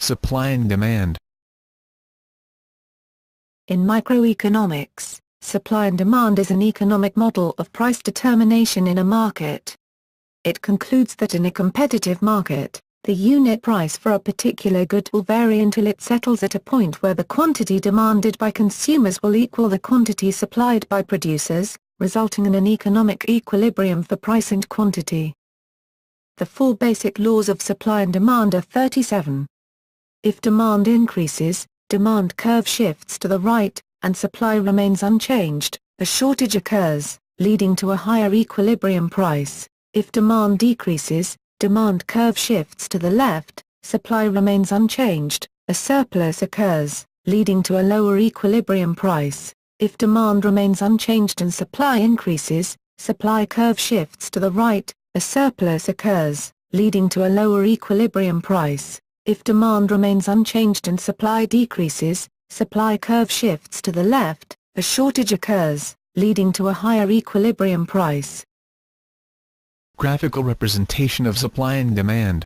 Supply and demand. In microeconomics, supply and demand is an economic model of price determination in a market. It concludes that in a competitive market, the unit price for a particular good will vary until it settles at a point where the quantity demanded by consumers will equal the quantity supplied by producers, resulting in an economic equilibrium for price and quantity. The four basic laws of supply and demand are 37. If demand increases, demand curve shifts to the right, and supply remains unchanged, a shortage occurs, leading to a higher equilibrium price. If demand decreases, demand curve shifts to the left, supply remains unchanged, a surplus occurs, leading to a lower equilibrium price. If demand remains unchanged and supply increases, supply curve shifts to the right, a surplus occurs, leading to a lower equilibrium price. If demand remains unchanged and supply decreases, supply curve shifts to the left, a shortage occurs, leading to a higher equilibrium price. Graphical representation of supply and demand.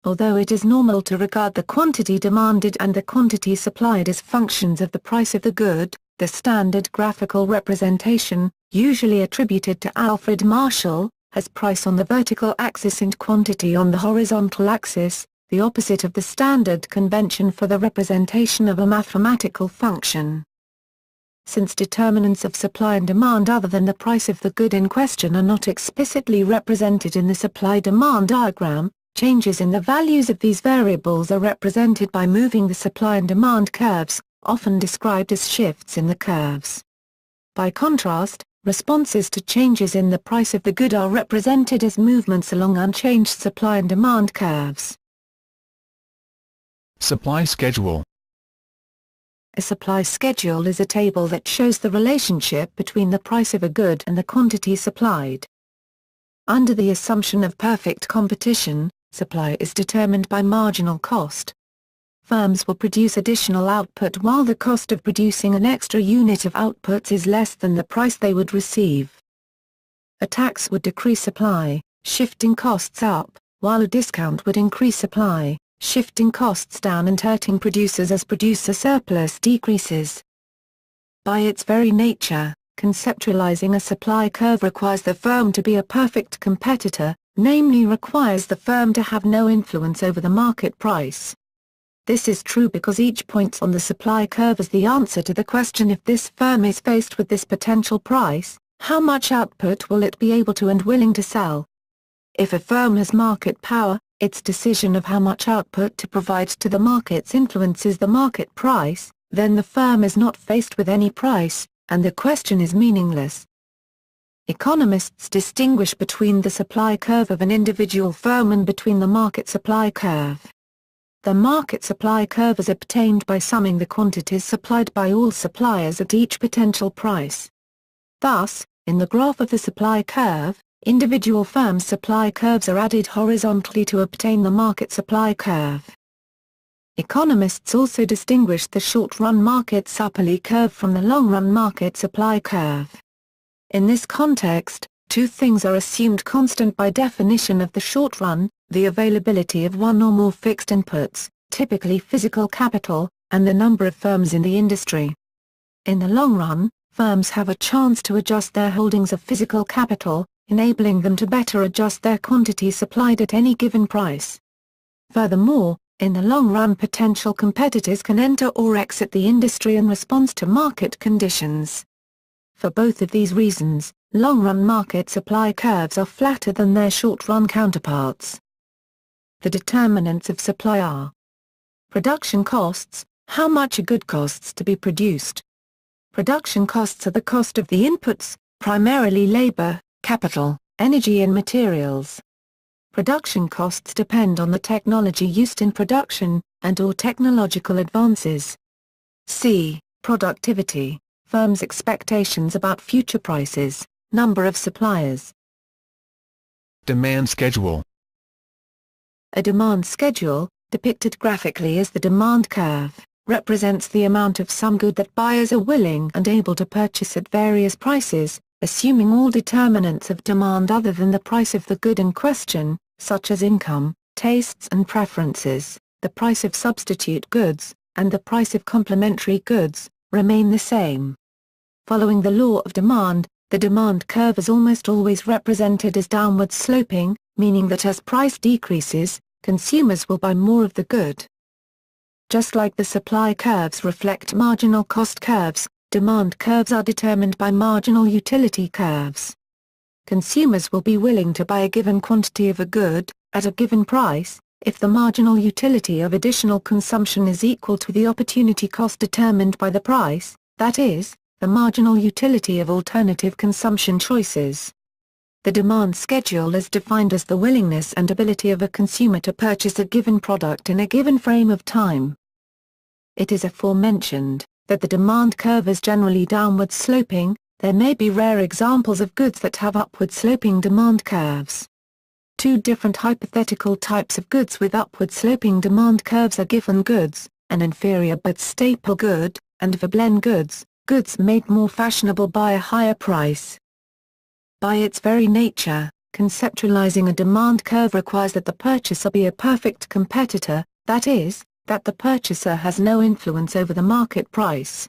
Although it is normal to regard the quantity demanded and the quantity supplied as functions of the price of the good, the standard graphical representation, usually attributed to Alfred Marshall, has price on the vertical axis and quantity on the horizontal axis, the opposite of the standard convention for the representation of a mathematical function. Since determinants of supply and demand other than the price of the good in question are not explicitly represented in the supply-demand diagram, changes in the values of these variables are represented by moving the supply and demand curves, often described as shifts in the curves. By contrast, responses to changes in the price of the good are represented as movements along unchanged supply and demand curves. Supply schedule. A supply schedule is a table that shows the relationship between the price of a good and the quantity supplied. Under the assumption of perfect competition, supply is determined by marginal cost. Firms will produce additional output while the cost of producing an extra unit of outputs is less than the price they would receive. A tax would decrease supply, shifting costs up, while a discount would increase supply, shifting costs down and hurting producers as producer surplus decreases. By its very nature, conceptualizing a supply curve requires the firm to be a perfect competitor, namely requires the firm to have no influence over the market price. This is true because each point on the supply curve is the answer to the question: if this firm is faced with this potential price, how much output will it be able to and willing to sell? If a firm has market power, its decision of how much output to provide to the markets influences the market price, then the firm is not faced with any price, and the question is meaningless. Economists distinguish between the supply curve of an individual firm and between the market supply curve. The market supply curve is obtained by summing the quantities supplied by all suppliers at each potential price. Thus, in the graph of the supply curve, individual firms' supply curves are added horizontally to obtain the market supply curve. Economists also distinguish the short-run market supply curve from the long-run market supply curve. In this context, two things are assumed constant by definition of the short run: the availability of one or more fixed inputs, typically physical capital, and the number of firms in the industry. In the long run, firms have a chance to adjust their holdings of physical capital, enabling them to better adjust their quantity supplied at any given price. Furthermore, in the long run, potential competitors can enter or exit the industry in response to market conditions. For both of these reasons, long-run market supply curves are flatter than their short-run counterparts. The determinants of supply are: production costs, how much a good costs to be produced. Production costs are the cost of the inputs, primarily labor, capital, energy and materials. Production costs depend on the technology used in production, and/or technological advances. C. Productivity, firms' expectations about future prices, number of suppliers. Demand schedule. A demand schedule, depicted graphically as the demand curve, represents the amount of some good that buyers are willing and able to purchase at various prices, assuming all determinants of demand other than the price of the good in question, such as income, tastes and preferences, the price of substitute goods, and the price of complementary goods, remain the same. Following the law of demand, the demand curve is almost always represented as downward sloping, meaning that as price decreases, consumers will buy more of the good. Just like the supply curves reflect marginal cost curves, demand curves are determined by marginal utility curves. Consumers will be willing to buy a given quantity of a good, at a given price, if the marginal utility of additional consumption is equal to the opportunity cost determined by the price, that is, the marginal utility of alternative consumption choices. The demand schedule is defined as the willingness and ability of a consumer to purchase a given product in a given frame of time. It is aforementioned that the demand curve is generally downward sloping. There may be rare examples of goods that have upward sloping demand curves. Two different hypothetical types of goods with upward sloping demand curves are given goods, an inferior but staple good, and Veblen goods, goods made more fashionable by a higher price. By its very nature, conceptualizing a demand curve requires that the purchaser be a perfect competitor, that is, that the purchaser has no influence over the market price.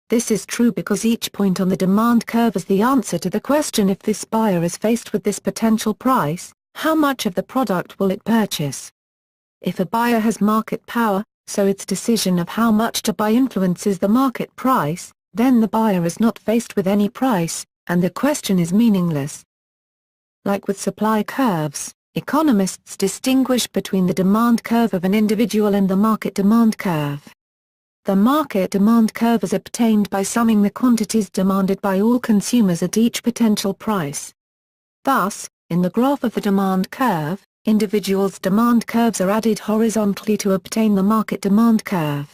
This is true because each point on the demand curve is the answer to the question: if this buyer is faced with this potential price, how much of the product will it purchase? If a buyer has market power, so its decision of how much to buy influences the market price, then the buyer is not faced with any price, and the question is meaningless. Like with supply curves, economists distinguish between the demand curve of an individual and the market demand curve. The market demand curve is obtained by summing the quantities demanded by all consumers at each potential price. Thus, in the graph of the demand curve, individuals' demand curves are added horizontally to obtain the market demand curve.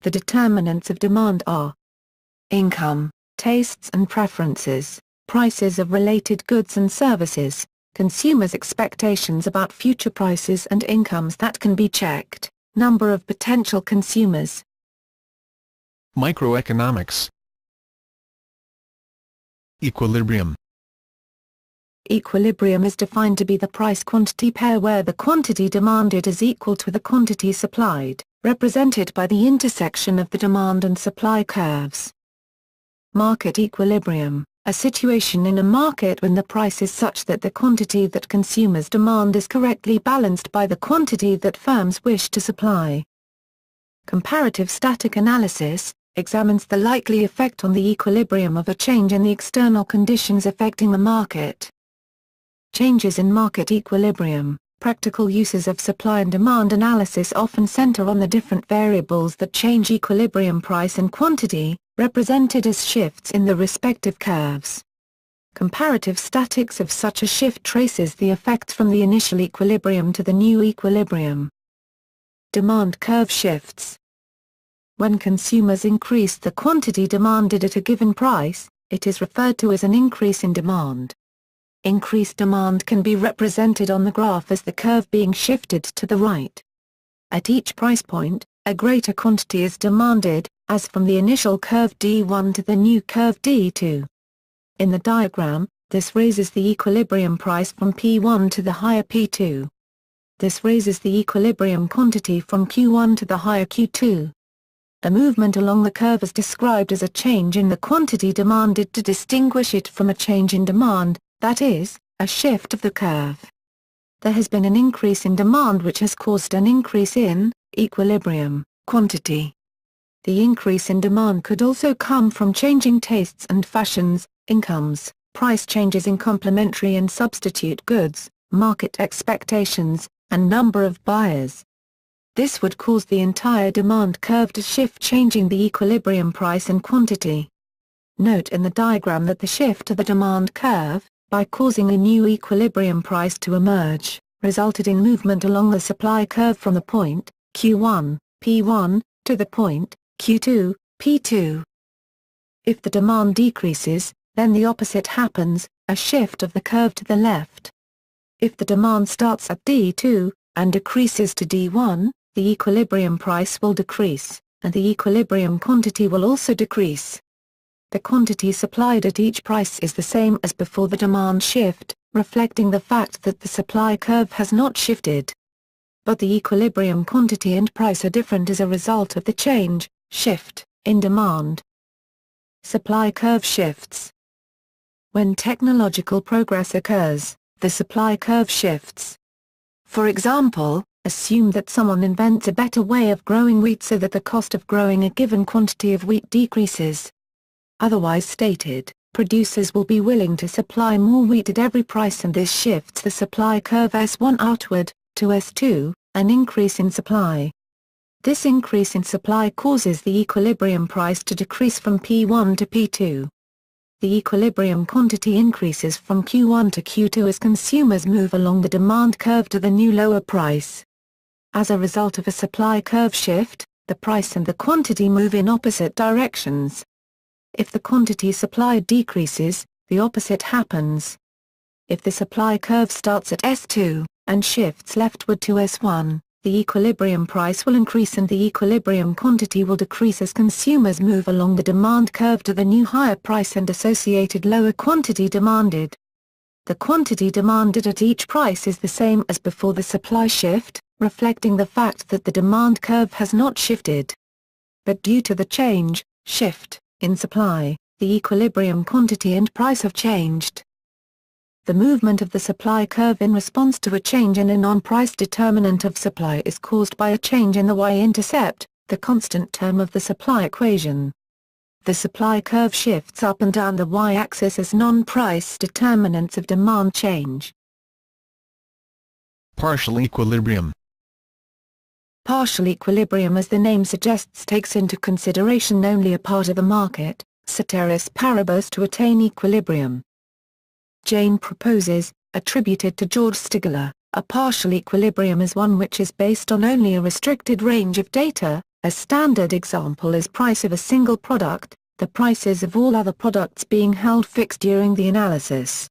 The determinants of demand are income, tastes and preferences, prices of related goods and services, consumers' expectations about future prices and incomes that can be checked, number of potential consumers. Microeconomics. Equilibrium. Equilibrium is defined to be the price-quantity pair where the quantity demanded is equal to the quantity supplied, represented by the intersection of the demand and supply curves. Market equilibrium, a situation in a market when the price is such that the quantity that consumers demand is correctly balanced by the quantity that firms wish to supply. Comparative static analysis examines the likely effect on the equilibrium of a change in the external conditions affecting the market. Changes in market equilibrium. Practical uses of supply and demand analysis often center on the different variables that change equilibrium: price and quantity, represented as shifts in the respective curves. Comparative statics of such a shift traces the effects from the initial equilibrium to the new equilibrium. Demand curve shifts. When consumers increase the quantity demanded at a given price, it is referred to as an increase in demand. Increased demand can be represented on the graph as the curve being shifted to the right. At each price point, a greater quantity is demanded, as from the initial curve D1 to the new curve D2. In the diagram, this raises the equilibrium price from P1 to the higher P2. This raises the equilibrium quantity from Q1 to the higher Q2. A movement along the curve is described as a change in the quantity demanded to distinguish it from a change in demand, that is, a shift of the curve. There has been an increase in demand which has caused an increase in equilibrium quantity. The increase in demand could also come from changing tastes and fashions, incomes, price changes in complementary and substitute goods, market expectations, and number of buyers. This would cause the entire demand curve to shift, changing the equilibrium price and quantity. Note in the diagram that the shift to the demand curve, by causing a new equilibrium price to emerge, resulted in movement along the supply curve from the point, Q1, P1, to the point, Q2, P2. If the demand decreases, then the opposite happens, a shift of the curve to the left. If the demand starts at D2, and decreases to D1, the equilibrium price will decrease, and the equilibrium quantity will also decrease. The quantity supplied at each price is the same as before the demand shift, reflecting the fact that the supply curve has not shifted. but the equilibrium quantity and price are different as a result of the change, shift, in demand. Supply curve shifts. When technological progress occurs, the supply curve shifts. For example, assume that someone invents a better way of growing wheat so that the cost of growing a given quantity of wheat decreases. Otherwise stated, producers will be willing to supply more wheat at every price, and this shifts the supply curve S1 outward, to S2, an increase in supply. This increase in supply causes the equilibrium price to decrease from P1 to P2. The equilibrium quantity increases from Q1 to Q2 as consumers move along the demand curve to the new lower price. As a result of a supply curve shift, the price and the quantity move in opposite directions. If the quantity supplied decreases, the opposite happens. If the supply curve starts at S2, and shifts leftward to S1, the equilibrium price will increase and the equilibrium quantity will decrease as consumers move along the demand curve to the new higher price and associated lower quantity demanded. The quantity demanded at each price is the same as before the supply shift, reflecting the fact that the demand curve has not shifted. But due to the change, shift, in supply, the equilibrium quantity and price have changed. The movement of the supply curve in response to a change in a non-price determinant of supply is caused by a change in the y-intercept, the constant term of the supply equation. The supply curve shifts up and down the y-axis as non-price determinants of demand change. Partial equilibrium. Partial equilibrium, as the name suggests, takes into consideration only a part of the market, ceteris paribus, to attain equilibrium. Jane proposes, attributed to George Stigler, a partial equilibrium is one which is based on only a restricted range of data. A standard example is price of a single product, the prices of all other products being held fixed during the analysis.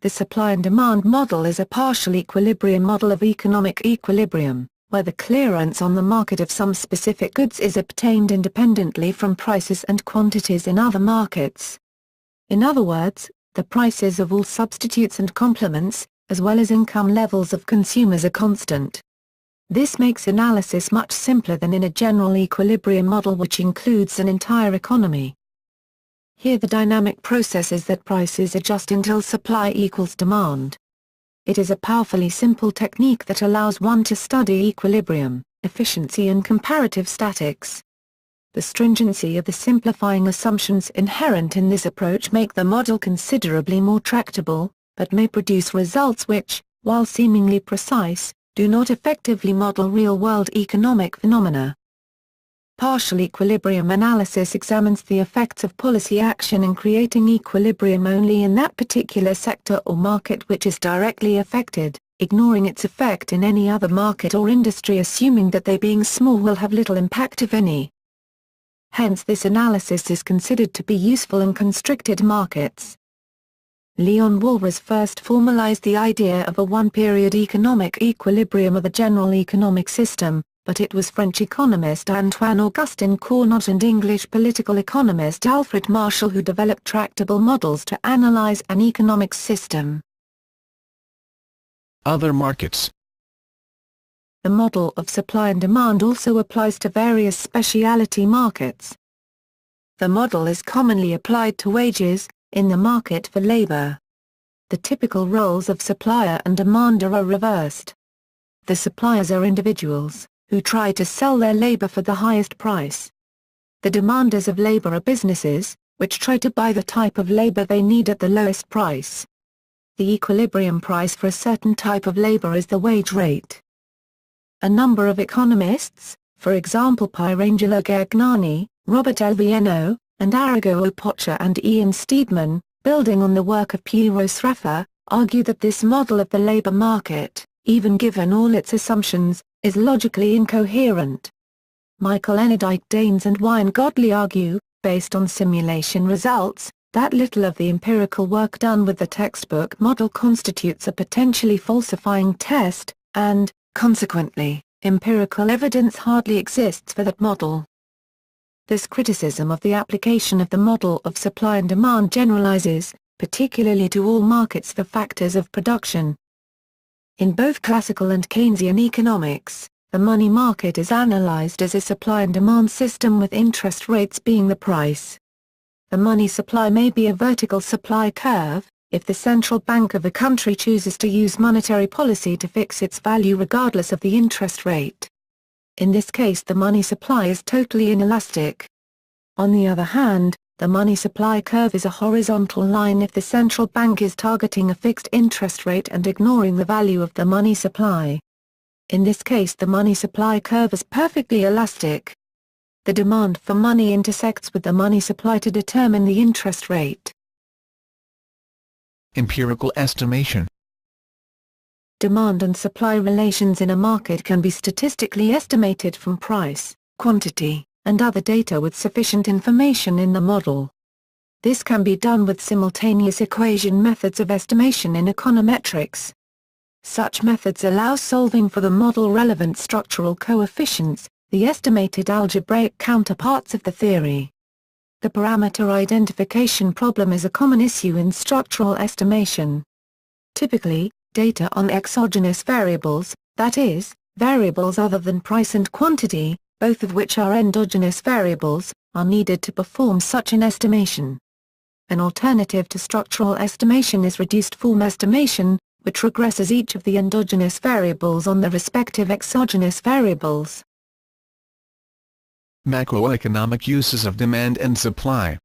The supply and demand model is a partial equilibrium model of economic equilibrium, where the clearance on the market of some specific goods is obtained independently from prices and quantities in other markets. In other words, the prices of all substitutes and complements, as well as income levels of consumers, are constant. This makes analysis much simpler than in a general equilibrium model which includes an entire economy. Here the dynamic process is that prices adjust until supply equals demand. It is a powerfully simple technique that allows one to study equilibrium, efficiency and comparative statics. The stringency of the simplifying assumptions inherent in this approach make the model considerably more tractable, but may produce results which, while seemingly precise, do not effectively model real-world economic phenomena. Partial equilibrium analysis examines the effects of policy action in creating equilibrium only in that particular sector or market which is directly affected, ignoring its effect in any other market or industry, assuming that they, being small, will have little impact if any. Hence this analysis is considered to be useful in constricted markets. Leon Walras first formalized the idea of a one-period economic equilibrium of the general economic system, but it was French economist Antoine-Augustin Cournot and English political economist Alfred Marshall who developed tractable models to analyze an economic system. Other markets. The model of supply and demand also applies to various specialty markets. The model is commonly applied to wages, in the market for labor. The typical roles of supplier and demander are reversed. The suppliers are individuals, who try to sell their labor for the highest price. The demanders of labor are businesses, which try to buy the type of labor they need at the lowest price. The equilibrium price for a certain type of labor is the wage rate. A number of economists, for example Pierangelo Gagnani, Robert L. Vieno, and Arrigo Opocha and Ian Steedman, building on the work of Piero Sraffa, argue that this model of the labor market, even given all its assumptions, is logically incoherent. Michael Enadike Daines and Wynne Godley argue, based on simulation results, that little of the empirical work done with the textbook model constitutes a potentially falsifying test, and, consequently, empirical evidence hardly exists for that model. This criticism of the application of the model of supply and demand generalizes, particularly to all markets, for factors of production. In both classical and Keynesian economics, the money market is analyzed as a supply and demand system with interest rates being the price. The money supply may be a vertical supply curve, if the central bank of a country chooses to use monetary policy to fix its value regardless of the interest rate. In this case the money supply is totally inelastic. On the other hand, the money supply curve is a horizontal line if the central bank is targeting a fixed interest rate and ignoring the value of the money supply. In this case the money supply curve is perfectly elastic. The demand for money intersects with the money supply to determine the interest rate. Empirical estimation. Demand and supply relations in a market can be statistically estimated from price, quantity, and other data with sufficient information in the model. This can be done with simultaneous equation methods of estimation in econometrics. Such methods allow solving for the model-relevant structural coefficients, the estimated algebraic counterparts of the theory. The parameter identification problem is a common issue in structural estimation. Typically, data on exogenous variables, that is, variables other than price and quantity, both of which are endogenous variables, are needed to perform such an estimation. An alternative to structural estimation is reduced form estimation, which regresses each of the endogenous variables on the respective exogenous variables. Macroeconomic uses of demand and supply.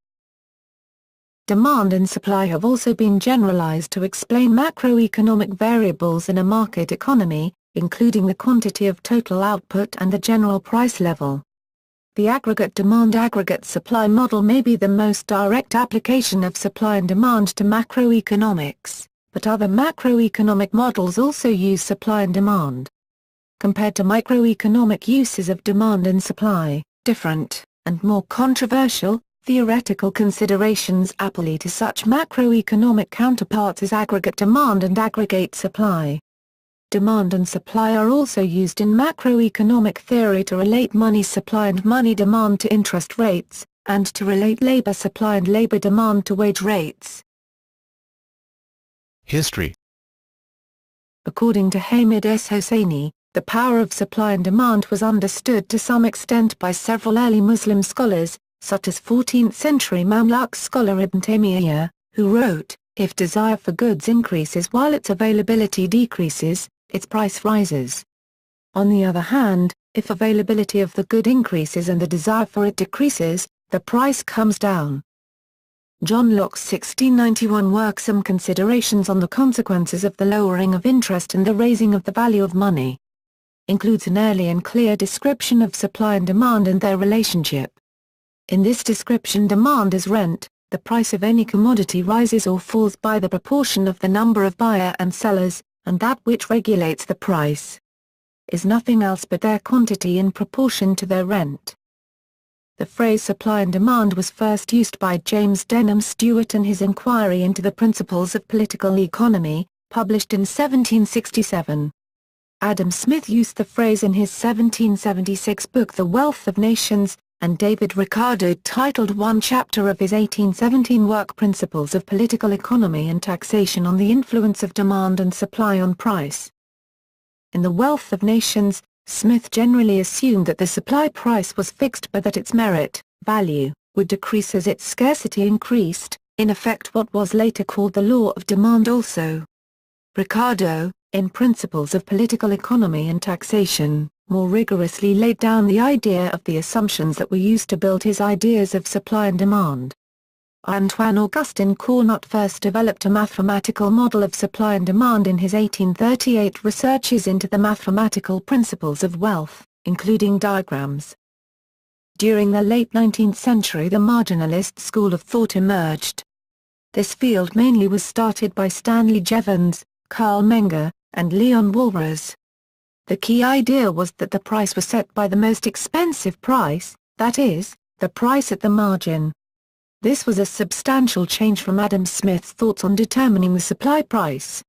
Demand and supply have also been generalized to explain macroeconomic variables in a market economy, including the quantity of total output and the general price level. The aggregate demand-aggregate supply model may be the most direct application of supply and demand to macroeconomics, but other macroeconomic models also use supply and demand. Compared to microeconomic uses of demand and supply, different, and more controversial, theoretical considerations apply to such macroeconomic counterparts as aggregate demand and aggregate supply. Demand and supply are also used in macroeconomic theory to relate money supply and money demand to interest rates, and to relate labor supply and labor demand to wage rates. History. According to Hamid S. Hosseini, the power of supply and demand was understood to some extent by several early Muslim scholars, such as 14th-century Mamluk scholar Ibn Taymiyyah, who wrote, "If desire for goods increases while its availability decreases, its price rises. On the other hand, if availability of the good increases and the desire for it decreases, the price comes down." John Locke's 1691 work Some Considerations on the Consequences of the Lowering of Interest and the Raising of the Value of Money includes an early and clear description of supply and demand and their relationship. In this description, demand is rent. The price of any commodity rises or falls by the proportion of the number of buyer and sellers, and that which regulates the price is nothing else but their quantity in proportion to their rent. The phrase supply and demand was first used by James Denham Stewart in his Inquiry into the Principles of Political Economy, published in 1767. Adam Smith used the phrase in his 1776 book The Wealth of Nations, and David Ricardo titled one chapter of his 1817 work Principles of Political Economy and Taxation on the Influence of Demand and Supply on Price. In The Wealth of Nations, Smith generally assumed that the supply price was fixed but that its merit, value, would decrease as its scarcity increased, in effect what was later called the law of demand also. Ricardo, in Principles of Political Economy and Taxation, more rigorously laid down the idea of the assumptions that were used to build his ideas of supply and demand. Antoine-Augustin Cournot first developed a mathematical model of supply and demand in his 1838 researches into the mathematical principles of wealth, including diagrams. During the late 19th century the marginalist school of thought emerged. This field mainly was started by Stanley Jevons, Carl Menger, and Leon Walras. The key idea was that the price was set by the most expensive price, that is, the price at the margin. This was a substantial change from Adam Smith's thoughts on determining the supply price.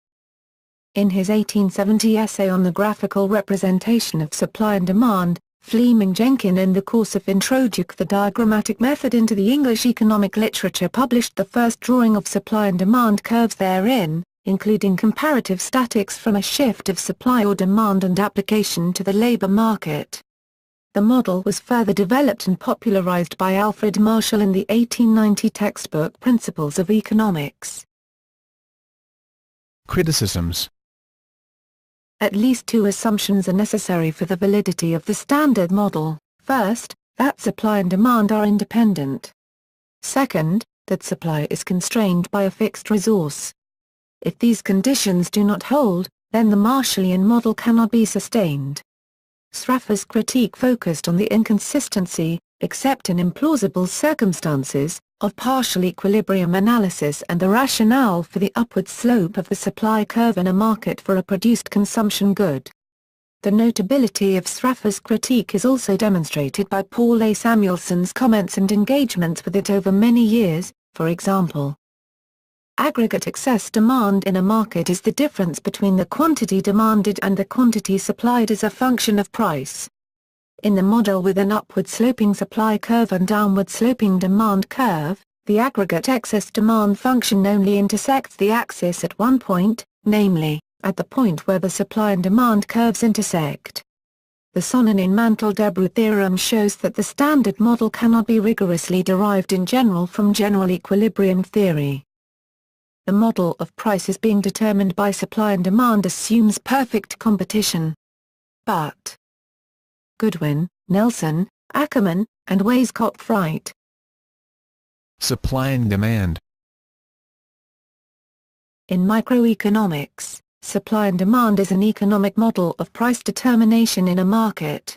In his 1870 essay on the graphical representation of supply and demand, Fleming-Jenkin in the course of Introduc the diagrammatic method into the English economic literature published the first drawing of supply and demand curves therein. including comparative statics from a shift of supply or demand and application to the labor market. The model was further developed and popularized by Alfred Marshall in the 1890 textbook Principles of Economics. Criticisms. At least two assumptions are necessary for the validity of the Standard Model. First, that supply and demand are independent. Second, that supply is constrained by a fixed resource. If these conditions do not hold, then the Marshallian model cannot be sustained. Sraffa's critique focused on the inconsistency, except in implausible circumstances, of partial equilibrium analysis and the rationale for the upward slope of the supply curve in a market for a produced consumption good. The notability of Sraffa's critique is also demonstrated by Paul A. Samuelson's comments and engagements with it over many years. For example, aggregate excess demand in a market is the difference between the quantity demanded and the quantity supplied as a function of price. In the model with an upward-sloping supply curve and downward-sloping demand curve, the aggregate excess demand function only intersects the axis at one point, namely, at the point where the supply and demand curves intersect. The Sonninen-Mantel-Debreu theorem shows that the Standard Model cannot be rigorously derived in general from general equilibrium theory. The model of prices being determined by supply and demand assumes perfect competition. But Goodwin, Nelson, Ackerman, and Weisskopf-Wright. Supply and demand. In microeconomics, supply and demand is an economic model of price determination in a market.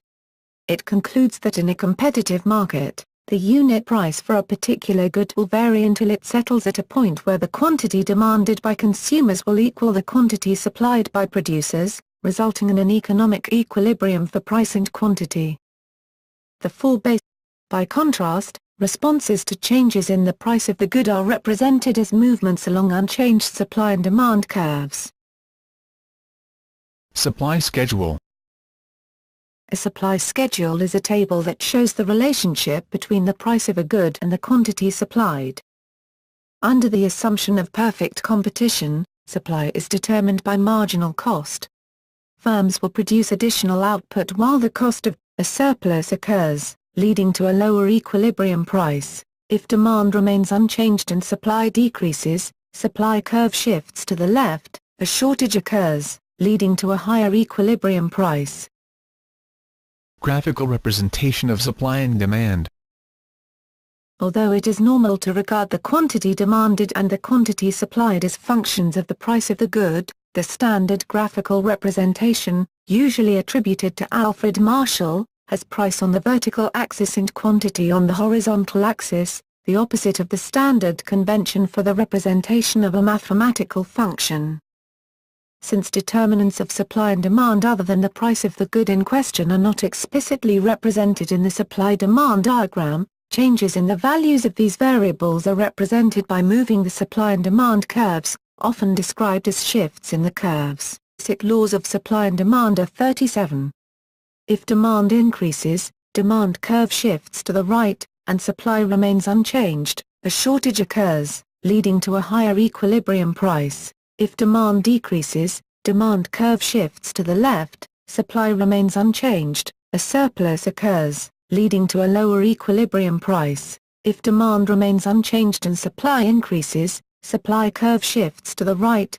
It concludes that in a competitive market, the unit price for a particular good will vary until it settles at a point where the quantity demanded by consumers will equal the quantity supplied by producers, resulting in an economic equilibrium for price and quantity. By contrast, responses to changes in the price of the good are represented as movements along unchanged supply and demand curves. Supply schedule. A supply schedule is a table that shows the relationship between the price of a good and the quantity supplied. Under the assumption of perfect competition, supply is determined by marginal cost. Firms will produce additional output while the cost of a surplus occurs, leading to a lower equilibrium price. If demand remains unchanged and supply decreases, supply curve shifts to the left, a shortage occurs, leading to a higher equilibrium price. Graphical representation of supply and demand. Although it is normal to regard the quantity demanded and the quantity supplied as functions of the price of the good, the standard graphical representation, usually attributed to Alfred Marshall, has price on the vertical axis and quantity on the horizontal axis, the opposite of the standard convention for the representation of a mathematical function. Since determinants of supply and demand other than the price of the good in question are not explicitly represented in the supply-demand diagram, changes in the values of these variables are represented by moving the supply and demand curves, often described as shifts in the curves. Basic laws of supply and demand are 37. If demand increases, demand curve shifts to the right, and supply remains unchanged, a shortage occurs, leading to a higher equilibrium price. If demand decreases, demand curve shifts to the left, supply remains unchanged, a surplus occurs, leading to a lower equilibrium price. If demand remains unchanged and supply increases, supply curve shifts to the right,